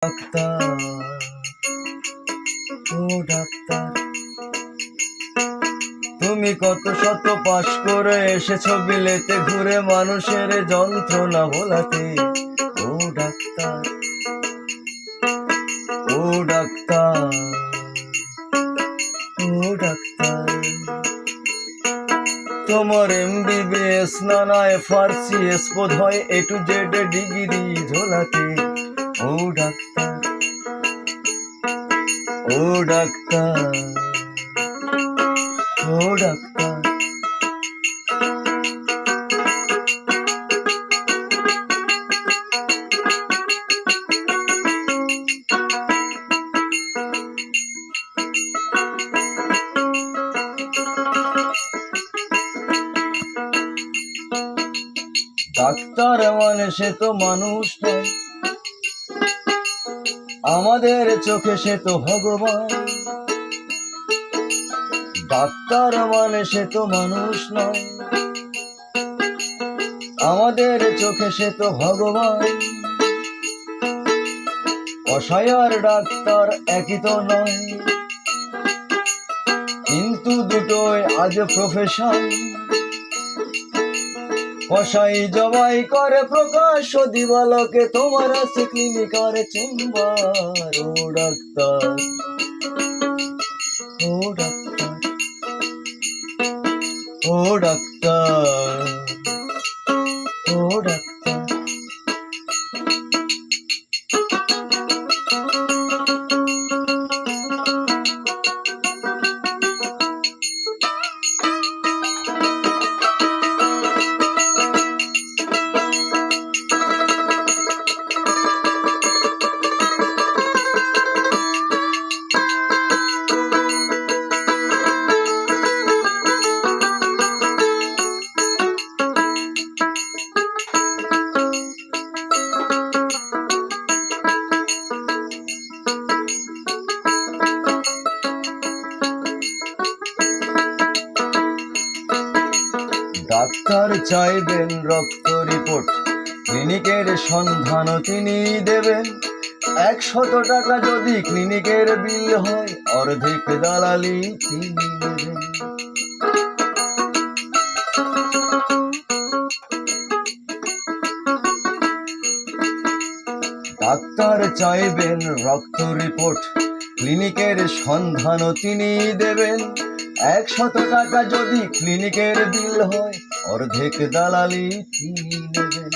Doctor, ও doctor, তুমি কত শত পাশ করে এসেছো বিলেতে ঘুরে মানুষের যন্ত্রণা ভোলাতে। ও ডাক্তার, ও ডাক্তার, ও ডাক্তার, তোমার MBBS নানা FRCS বোধ হয় A to Z ডিগ্রি ঝোলাতে। ও ডাক্তার, ও ডাক্তার, ও ডাক্তার, ডাক্তার মানে সে তো মানুষ নয়, আমাদের চোখে সে তো ভগবান। ডাক্তার মানে সে তো মানুষ নয়, আমাদের চোখে সে তো ভগবান। কসাই আর ডাক্তার একই তো নয়, কিন্তু দুটোই আজ প্রফেশন। কসাই জবাই করে প্রকাশ্য দিবালোকে, তোমার আছে ক্লিনিক আর চেম্বার। ও ডাক্তার, ও ডাক্তার, ও ডাক্তার, ও ডাক্তার, ডাক্তার চাইবেন রক্ত রিপোর্ট, ক্লিনিকের সন্ধানও তিনি দেবেন। 100 টাকা যদি ক্লিনিকের বিল হয়, অর্ধেক দালালি তিনি নেবেন। ডাক্তার চাইবেন রক্ত রিপোর্ট, ক্লিনিকের সন্ধানও তিনি দেবেন। 100 টাকা যদি ক্লিনিকের বিল হয়, অর্ধেক দালালি তিনি নেবেন।